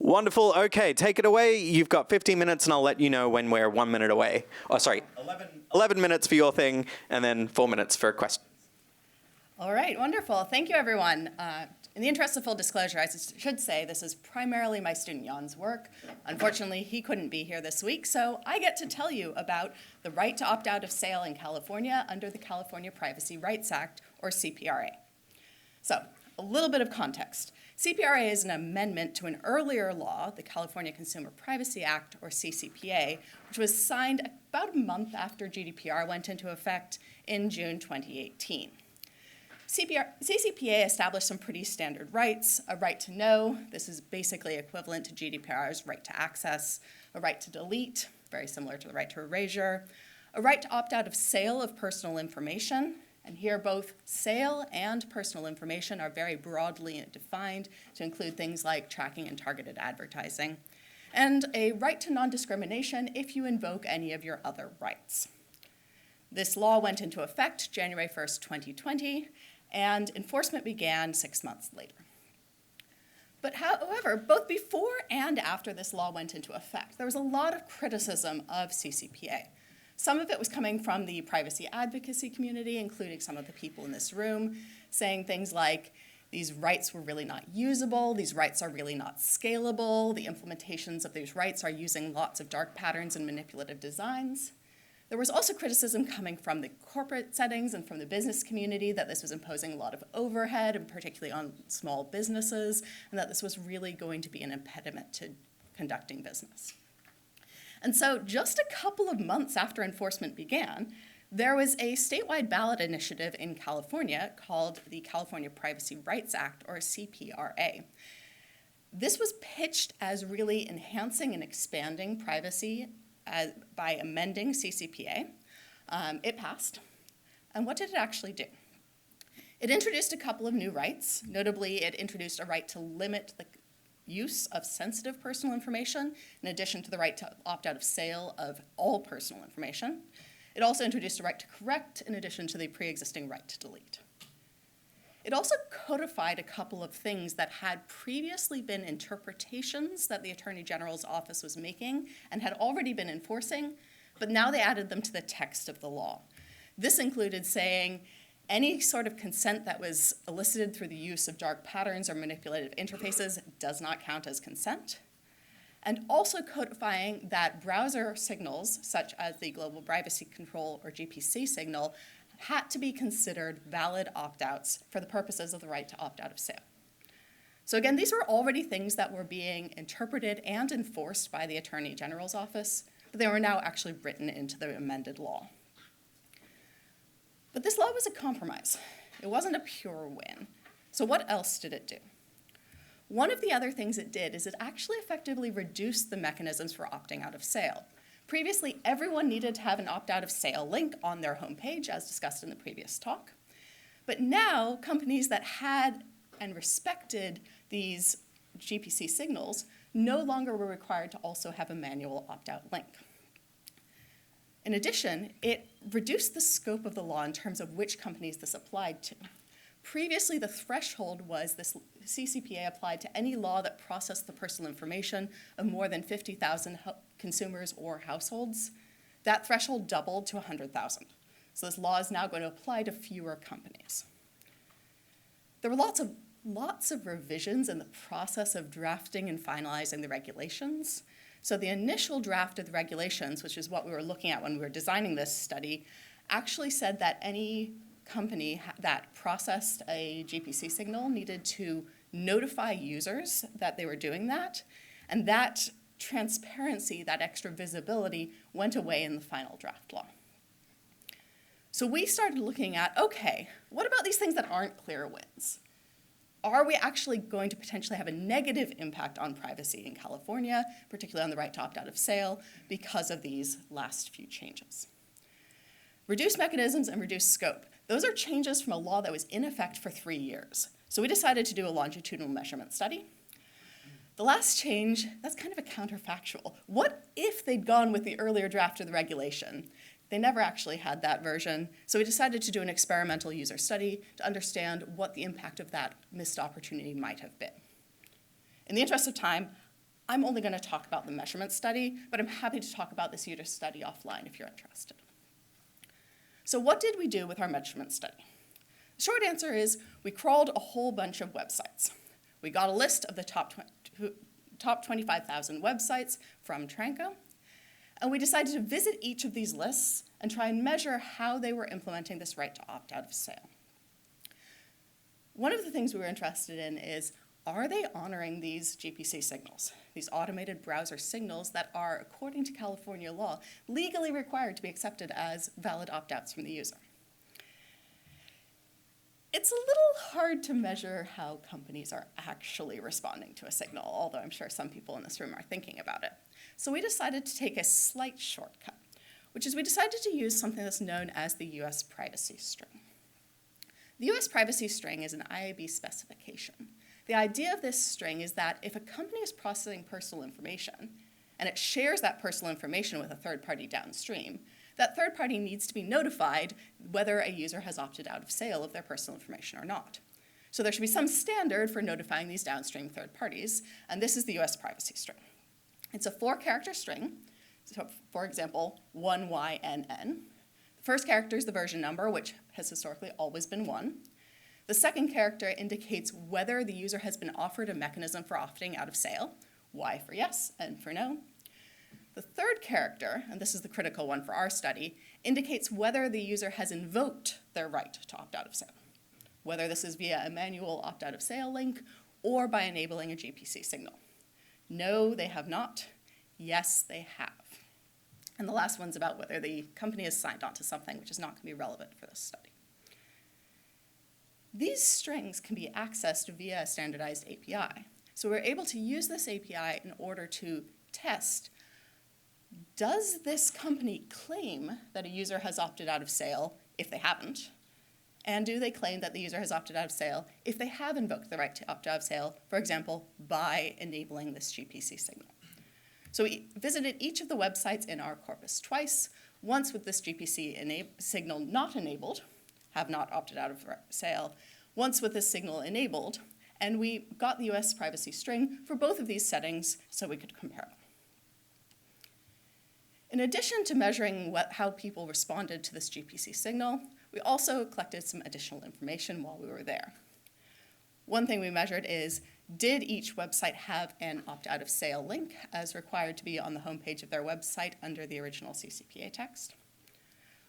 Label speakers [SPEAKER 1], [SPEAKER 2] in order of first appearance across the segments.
[SPEAKER 1] Wonderful. Okay, take it away. You've got 15 minutes, and I'll let you know when we're 1 minute away. Oh, sorry, 11 minutes for your thing, and then 4 minutes for questions.
[SPEAKER 2] All right, wonderful. Thank you, everyone. In the interest of full disclosure, I should say this is primarily my student Jan's work. Unfortunately, he couldn't be here this week, so I get to tell you about the right to opt out of sale in California under the California Privacy Rights Act, or CPRA. So, a little bit of context. CPRA is an amendment to an earlier law, the California Consumer Privacy Act, or CCPA, which was signed about a month after GDPR went into effect in June 2018. CCPA established some pretty standard rights: a right to know, this is basically equivalent to GDPR's right to access; a right to delete, very similar to the right to erasure; a right to opt out of sale of personal information, and here both sale and personal information are very broadly defined to include things like tracking and targeted advertising; and a right to non-discrimination if you invoke any of your other rights. This law went into effect January 1st, 2020, and enforcement began 6 months later. But however, both before and after this law went into effect, there was a lot of criticism of CCPA. Some of it was coming from the privacy advocacy community, including some of the people in this room, saying things like, these rights were really not usable, these rights are really not scalable, the implementations of these rights are using lots of dark patterns and manipulative designs. There was also criticism coming from the corporate settings and from the business community that this was imposing a lot of overhead, and particularly on small businesses, and that this was really going to be an impediment to conducting business. And so just a couple of months after enforcement began, there was a statewide ballot initiative in California called the California Privacy Rights Act, or CPRA. This was pitched as really enhancing and expanding privacy by amending CCPA. It passed. And what did it actually do? It introduced a couple of new rights. Notably, it introduced a right to limit the use of sensitive personal information, in addition to the right to opt out of sale of all personal information. It also introduced a right to correct, in addition to the pre-existing right to delete. It also codified a couple of things that had previously been interpretations that the Attorney General's office was making and had already been enforcing, but now they added them to the text of the law. This included saying any sort of consent that was elicited through the use of dark patterns or manipulative interfaces does not count as consent, and also codifying that browser signals, such as the Global Privacy Control, or GPC signal, had to be considered valid opt-outs for the purposes of the right to opt out of sale. So again, these were already things that were being interpreted and enforced by the Attorney General's office, but they were now actually written into the amended law. But this law was a compromise. It wasn't a pure win. So what else did it do? One of the other things it did is it actually effectively reduced the mechanisms for opting out of sale. Previously, everyone needed to have an opt-out of sale link on their homepage, as discussed in the previous talk. But now, companies that had and respected these GPC signals no longer were required to also have a manual opt-out link. In addition, it reduced the scope of the law in terms of which companies this applied to. Previously, the threshold was this CCPA applied to any law that processed the personal information of more than 50,000 consumers or households. That threshold doubled to 100,000. So this law is now going to apply to fewer companies. There were lots of revisions in the process of drafting and finalizing the regulations. So the initial draft of the regulations, which is what we were looking at when we were designing this study, actually said that any company that processed a GPC signal needed to notify users that they were doing that, and that transparency, that extra visibility, went away in the final draft law. So we started looking at, okay, what about these things that aren't clear wins? Are we actually going to potentially have a negative impact on privacy in California, particularly on the right to opt out of sale, because of these last few changes? Reduced mechanisms and reduced scope. Those are changes from a law that was in effect for 3 years. So we decided to do a longitudinal measurement study. The last change, that's kind of a counterfactual. What if they'd gone with the earlier draft of the regulation? They never actually had that version, so we decided to do an experimental user study to understand what the impact of that missed opportunity might have been. In the interest of time, I'm only going to talk about the measurement study, but I'm happy to talk about this user study offline if you're interested. So what did we do with our measurement study? The short answer is we crawled a whole bunch of websites. We got a list of the top 25,000 websites from Tranco, and we decided to visit each of these lists and try and measure how they were implementing this right to opt out of sale. One of the things we were interested in is, are they honoring these GPC signals, these automated browser signals that are, according to California law, legally required to be accepted as valid opt-outs from the user? It's a little hard to measure how companies are actually responding to a signal, although I'm sure some people in this room are thinking about it. So we decided to take a slight shortcut, which is we decided to use something that's known as the US privacy string. The US privacy string is an IAB specification. The idea of this string is that if a company is processing personal information and it shares that personal information with a third party downstream, that third party needs to be notified whether a user has opted out of sale of their personal information or not. So there should be some standard for notifying these downstream third parties, and this is the US privacy string. It's a 4-character string, so for example, 1YNN. The first character is the version number, which has historically always been 1. The second character indicates whether the user has been offered a mechanism for opting out of sale, Y for yes, N for no. The third character, and this is the critical one for our study, indicates whether the user has invoked their right to opt out of sale, whether this is via a manual opt out of sale link or by enabling a GPC signal. No, they have not. Yes, they have. And the last one's about whether the company has signed on to something, which is not going to be relevant for this study. These strings can be accessed via a standardized API. So we're able to use this API in order to test, does this company claim that a user has opted out of sale if they haven't? And do they claim that the user has opted out of sale if they have invoked the right to opt out of sale, for example, by enabling this GPC signal? So we visited each of the websites in our corpus twice, once with this GPC signal not enabled, have not opted out of sale, once with this signal enabled, and we got the US privacy string for both of these settings so we could compare them. In addition to measuring how people responded to this GPC signal, we also collected some additional information while we were there. One thing we measured is, did each website have an opt-out of sale link as required to be on the homepage of their website under the original CCPA text?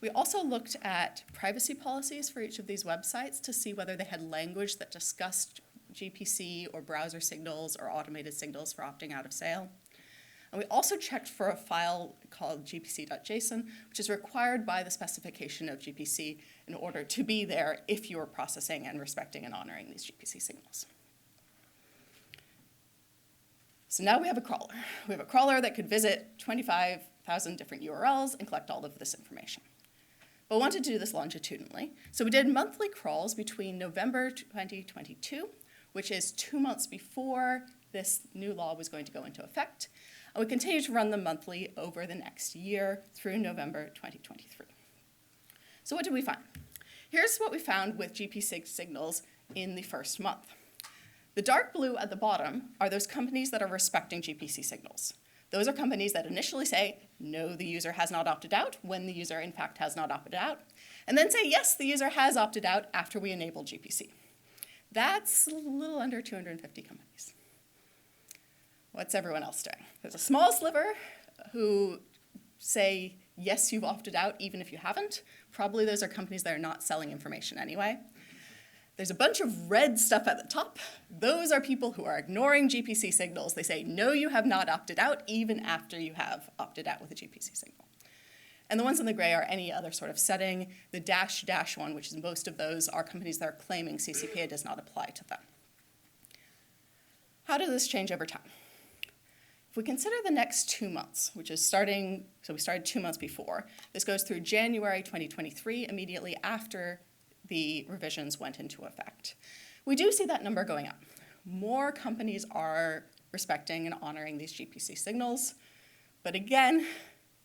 [SPEAKER 2] We also looked at privacy policies for each of these websites to see whether they had language that discussed GPC or browser signals or automated signals for opting out of sale. And we also checked for a file called gpc.json, which is required by the specification of GPC in order to be there if you are processing and respecting and honoring these GPC signals. So now we have a crawler. We have a crawler that could visit 25,000 different URLs and collect all of this information. But we wanted to do this longitudinally. So we did monthly crawls between November 2022, which is 2 months before this new law was going to go into effect. And we continued to run them monthly over the next year through November 2023. So what did we find? Here's what we found with GPC signals in the first month. The dark blue at the bottom are those companies that are respecting GPC signals. Those are companies that initially say, no, the user has not opted out, when the user in fact has not opted out, and then say, yes, the user has opted out after we enable GPC. That's a little under 250 companies. What's everyone else doing? There's a small sliver who say, yes, you've opted out even if you haven't. Probably those are companies that are not selling information anyway. There's a bunch of red stuff at the top. Those are people who are ignoring GPC signals. They say, no, you have not opted out, even after you have opted out with a GPC signal. And the ones in the gray are any other sort of setting. The dash one, which is most of those, are companies that are claiming CCPA does not apply to them. How does this change over time? If we consider the next 2 months, which is starting, so we started 2 months before, this goes through January 2023, immediately after the revisions went into effect. We do see that number going up. More companies are respecting and honoring these GPC signals, but again,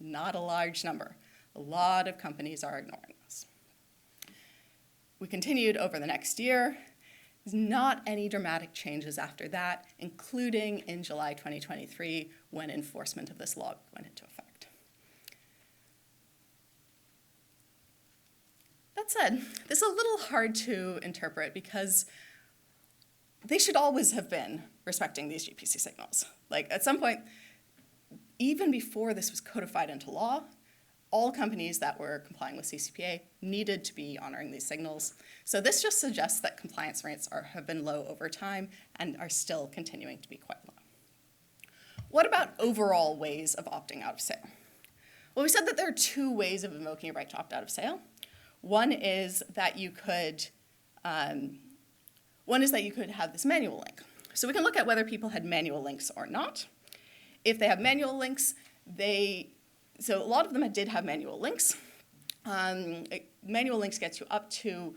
[SPEAKER 2] not a large number. A lot of companies are ignoring this. We continued over the next year. There's not any dramatic changes after that, including in July 2023, when enforcement of this law went into effect. That said, this is a little hard to interpret because they should always have been respecting these GPC signals. Like, at some point, even before this was codified into law, all companies that were complying with CCPA needed to be honoring these signals. So this just suggests that compliance rates have been low over time and are still continuing to be quite low. What about overall ways of opting out of sale? Well, we said that there are two ways of invoking a right to opt out of sale. One is that you could have this manual link. So we can look at whether people had manual links or not. If they have manual links, so a lot of them did have manual links. Manual links gets you up to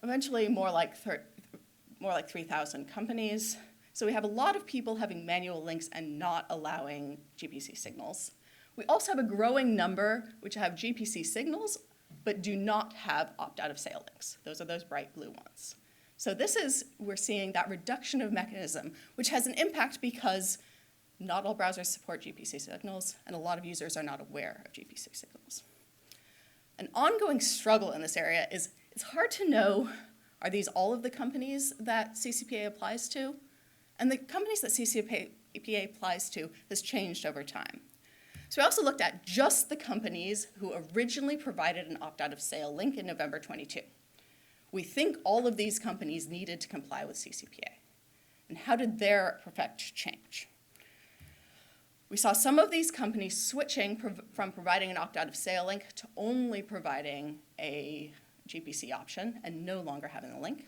[SPEAKER 2] eventually more like 3,000 companies. So we have a lot of people having manual links and not allowing GPC signals. We also have a growing number which have GPC signals but do not have opt-out of sale links. Those are those bright blue ones. So we're seeing that reduction of mechanism, which has an impact because not all browsers support GPC signals, and a lot of users are not aware of GPC signals. An ongoing struggle in this area is it's hard to know, are these all of the companies that CCPA applies to? And the companies that CCPA applies to has changed over time. So we also looked at just the companies who originally provided an opt-out of sale link in November 22. We think all of these companies needed to comply with CCPA. And how did their effect change? We saw some of these companies switching from providing an opt-out of sale link to only providing a GPC option and no longer having a link.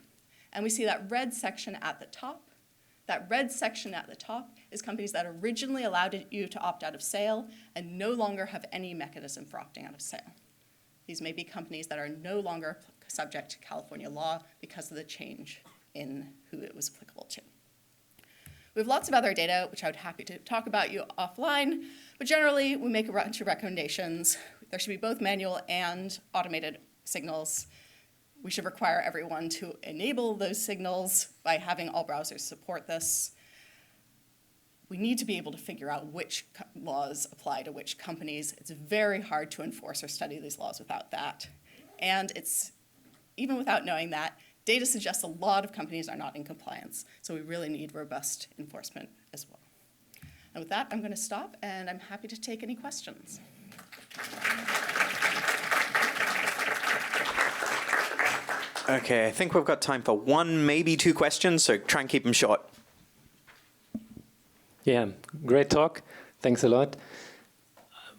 [SPEAKER 2] And we see that red section at the top. That red section at the top is companies that originally allowed you to opt out of sale and no longer have any mechanism for opting out of sale. These may be companies that are no longer subject to California law because of the change in who it was applicable to. We have lots of other data, which I would be happy to talk about you offline, but generally we make a bunch of recommendations. There should be both manual and automated signals. We should require everyone to enable those signals by having all browsers support this. We need to be able to figure out which laws apply to which companies. It's very hard to enforce or study these laws without that. And even without knowing that, data suggests a lot of companies are not in compliance, so we really need robust enforcement as well. And with that, I'm going to stop, and I'm happy to take any questions.
[SPEAKER 1] Okay, I think we've got time for one, maybe two questions, so try and keep them short.
[SPEAKER 3] Yeah, great talk. Thanks a lot.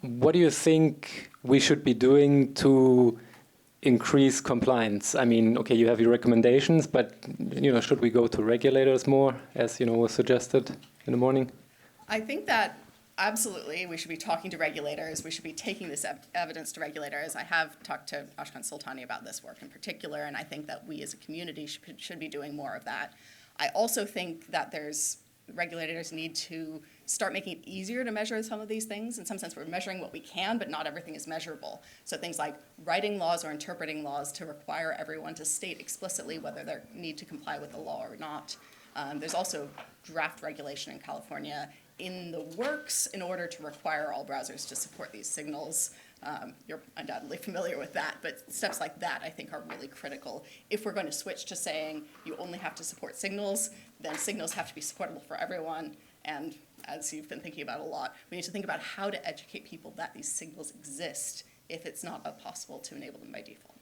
[SPEAKER 3] What do you think we should be doing to increase compliance? I mean, okay, you have your recommendations, but should we go to regulators more, as was suggested in the morning?
[SPEAKER 2] I think that absolutely we should be talking to regulators. We should be taking this evidence to regulators. I have talked to Ashkan Sultani about this work in particular, and I think that we as a community should be doing more of that. I also think that regulators need to start making it easier to measure some of these things. In some sense, we're measuring what we can, but not everything is measurable. So things like writing laws or interpreting laws to require everyone to state explicitly whether they need to comply with the law or not. There's also draft regulation in California in the works in order to require all browsers to support these signals. You're undoubtedly familiar with that, but steps like that I think are really critical. If we're going to switch to saying you only have to support signals, then signals have to be supportable for everyone. And as you've been thinking about a lot, we need to think about how to educate people that these signals exist if it's not possible to enable them by default.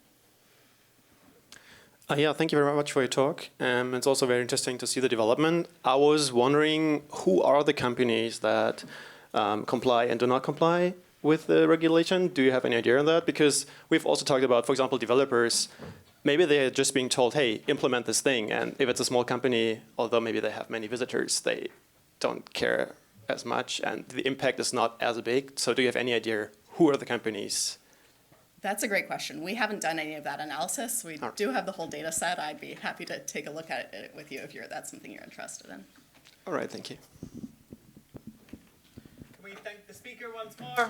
[SPEAKER 4] Yeah, thank you very much for your talk. It's also very interesting to see the development. I was wondering, who are the companies that comply and do not comply with the regulation? Do you have any idea on that? Because we've also talked about, for example, developers. Maybe they're just being told, hey, implement this thing. And if it's a small company, although maybe they have many visitors, they don't care as much. And the impact is not as big. So do you have any idea who are the companies?
[SPEAKER 2] That's a great question. We haven't done any of that analysis. We do have the whole data set. I'd be happy to take a look at it with you if that's something you're interested in.
[SPEAKER 4] All right, thank you.
[SPEAKER 1] Can we thank the speaker once more?